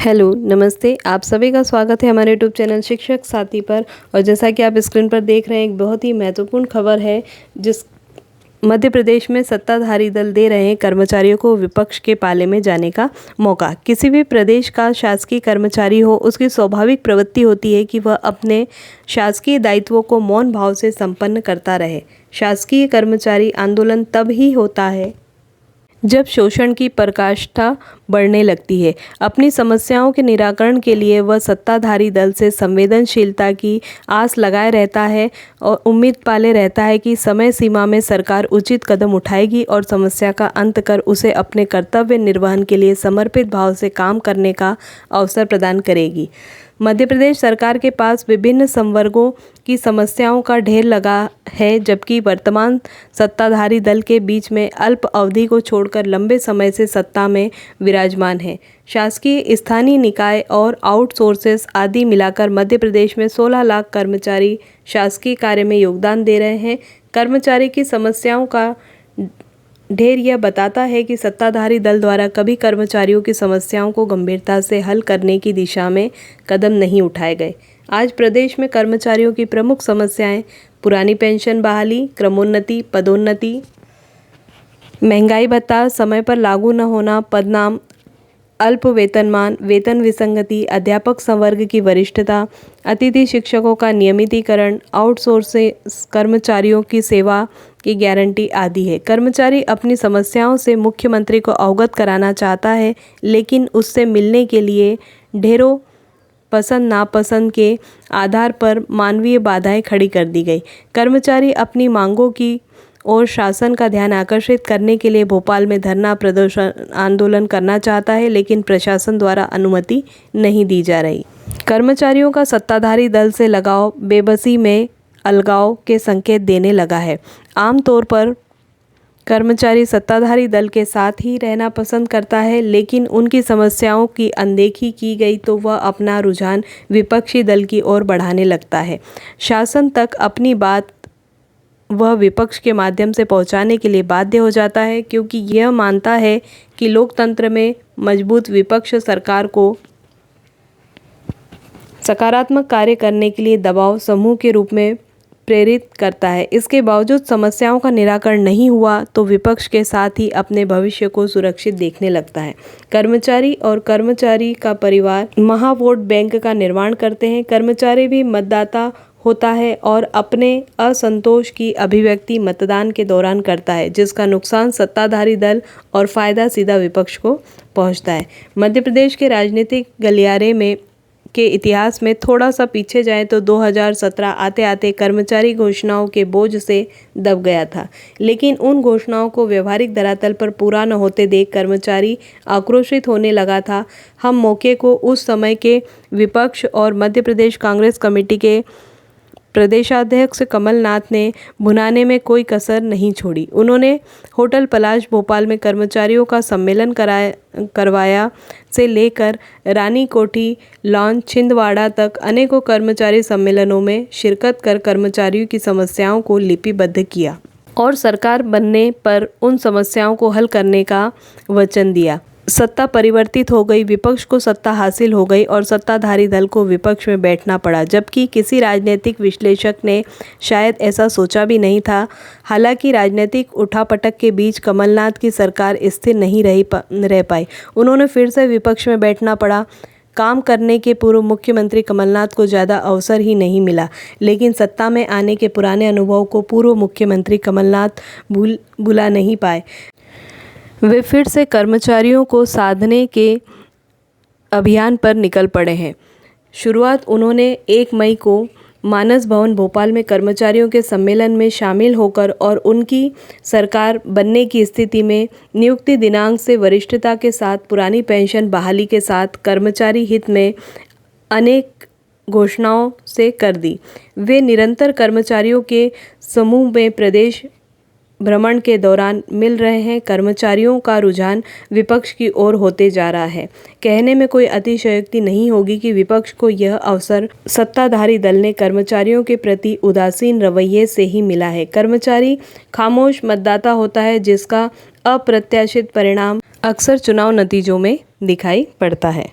Hello, नमस्ते। आप सभी का स्वागत है हमारे यूट्यूब चैनल शिक्षक साथी पर। और जैसा कि आप स्क्रीन पर देख रहे हैं, एक बहुत ही महत्वपूर्ण खबर है जिस मध्य प्रदेश में सत्ताधारी दल दे रहे हैं कर्मचारियों को विपक्ष के पाले में जाने का मौका। किसी भी प्रदेश का शासकीय कर्मचारी हो, उसकी स्वाभाविक प्रवृत्ति होती है कि वह अपने शासकीय दायित्वों को मौन भाव से संपन्न करता रहे। शासकीय कर्मचारी आंदोलन तब ही होता है जब शोषण की पराकाष्ठा बढ़ने लगती है। अपनी समस्याओं के निराकरण के लिए वह सत्ताधारी दल से संवेदनशीलता की आस लगाए रहता है और उम्मीद पाले रहता है कि समय सीमा में सरकार उचित कदम उठाएगी और समस्या का अंत कर उसे अपने कर्तव्य निर्वहन के लिए समर्पित भाव से काम करने का अवसर प्रदान करेगी। मध्य प्रदेश सरकार के पास विभिन्न संवर्गों की समस्याओं का ढेर लगा है, जबकि वर्तमान सत्ताधारी दल के बीच में अल्प अवधि को छोड़कर लंबे समय से सत्ता में विराजमान है। शासकीय, स्थानीय निकाय और आउटसोर्सेस आदि मिलाकर मध्य प्रदेश में 16 लाख कर्मचारी शासकीय कार्य में योगदान दे रहे हैं। कर्मचारी की समस्याओं का ढेर यह बताता है कि सत्ताधारी दल द्वारा कभी कर्मचारियों की समस्याओं को गंभीरता से हल करने की दिशा में कदम नहीं उठाए गए। आज प्रदेश में कर्मचारियों की प्रमुख समस्याएं पुरानी पेंशन बहाली, क्रमोन्नति, पदोन्नति, महंगाई भत्ता समय पर लागू न होना, पदनाम, अल्प वेतनमान, वेतन विसंगति, अध्यापक संवर्ग की वरिष्ठता, अतिथि शिक्षकों का नियमितीकरण, आउटसोर्स कर्मचारियों की सेवा की गारंटी आदि है। कर्मचारी अपनी समस्याओं से मुख्यमंत्री को अवगत कराना चाहता है, लेकिन उससे मिलने के लिए ढेरों पसंद नापसंद के आधार पर मानवीय बाधाएं खड़ी कर दी गई। कर्मचारी अपनी मांगों की और शासन का ध्यान आकर्षित करने के लिए भोपाल में धरना प्रदर्शन आंदोलन करना चाहता है, लेकिन प्रशासन द्वारा अनुमति नहीं दी जा रही। कर्मचारियों का सत्ताधारी दल से लगाव बेबसी में अलगाव के संकेत देने लगा है। आमतौर पर कर्मचारी सत्ताधारी दल के साथ ही रहना पसंद करता है, लेकिन उनकी समस्याओं की अनदेखी की गई तो वह अपना रुझान विपक्षी दल की ओर बढ़ाने लगता है। शासन तक अपनी बात वह विपक्ष के माध्यम से पहुंचाने के लिए बाध्य हो जाता है, क्योंकि यह मानता है कि लोकतंत्र में मजबूत विपक्ष सरकार को सकारात्मक कार्य करने के लिए दबाव समूह के रूप में प्रेरित करता है। इसके बावजूद समस्याओं का निराकरण नहीं हुआ तो विपक्ष के साथ ही अपने भविष्य को सुरक्षित देखने लगता है। कर्मचारी और कर्मचारी का परिवार महावोट बैंक का निर्माण करते हैं। कर्मचारी भी मतदाता होता है और अपने असंतोष की अभिव्यक्ति मतदान के दौरान करता है, जिसका नुकसान सत्ताधारी दल और फायदा सीधा विपक्ष को पहुंचता है। मध्य प्रदेश के राजनीतिक गलियारे में के इतिहास में थोड़ा सा पीछे जाए तो 2017 आते आते कर्मचारी घोषणाओं के बोझ से दब गया था, लेकिन उन घोषणाओं को व्यवहारिक धरातल पर पूरा न होते देख कर्मचारी आक्रोशित होने लगा था। हम मौके को उस समय के विपक्ष और मध्य प्रदेश कांग्रेस कमेटी के प्रदेशाध्यक्ष कमलनाथ ने भुनाने में कोई कसर नहीं छोड़ी। उन्होंने होटल पलाश भोपाल में कर्मचारियों का सम्मेलन करवाया से लेकर रानी कोठी लॉन छिंदवाड़ा तक अनेकों कर्मचारी सम्मेलनों में शिरकत कर कर्मचारियों की समस्याओं को लिपिबद्ध किया और सरकार बनने पर उन समस्याओं को हल करने का वचन दिया। सत्ता परिवर्तित हो गई, विपक्ष को सत्ता हासिल हो गई और सत्ताधारी दल को विपक्ष में बैठना पड़ा, जबकि किसी राजनीतिक विश्लेषक ने शायद ऐसा सोचा भी नहीं था। हालांकि राजनीतिक उठापटक के बीच कमलनाथ की सरकार स्थिर नहीं रह पाई। उन्होंने फिर से विपक्ष में बैठना पड़ा। काम करने के पूर्व मुख्यमंत्री कमलनाथ को ज़्यादा अवसर ही नहीं मिला, लेकिन सत्ता में आने के पुराने अनुभव को पूर्व मुख्यमंत्री कमलनाथ भुला नहीं पाए। वे फिर से कर्मचारियों को साधने के अभियान पर निकल पड़े हैं। शुरुआत उन्होंने 1 मई को मानस भवन भोपाल में कर्मचारियों के सम्मेलन में शामिल होकर और उनकी सरकार बनने की स्थिति में नियुक्ति दिनांक से वरिष्ठता के साथ पुरानी पेंशन बहाली के साथ कर्मचारी हित में अनेक घोषणाओं से कर दी। वे निरंतर कर्मचारियों के समूह में प्रदेश भ्रमण के दौरान मिल रहे हैं। कर्मचारियों का रुझान विपक्ष की ओर होते जा रहा है। कहने में कोई अतिशयोक्ति नहीं होगी कि विपक्ष को यह अवसर सत्ताधारी दल ने कर्मचारियों के प्रति उदासीन रवैये से ही मिला है। कर्मचारी खामोश मतदाता होता है, जिसका अप्रत्याशित परिणाम अक्सर चुनाव नतीजों में दिखाई पड़ता है।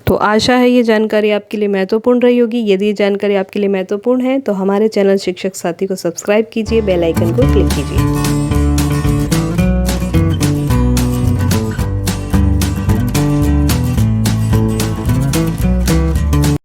तो आशा है ये जानकारी आपके लिए महत्वपूर्ण रही होगी। यदि ये जानकारी आपके लिए महत्वपूर्ण है तो हमारे चैनल शिक्षक साथी को सब्सक्राइब कीजिए, बेल आइकन को क्लिक कीजिए।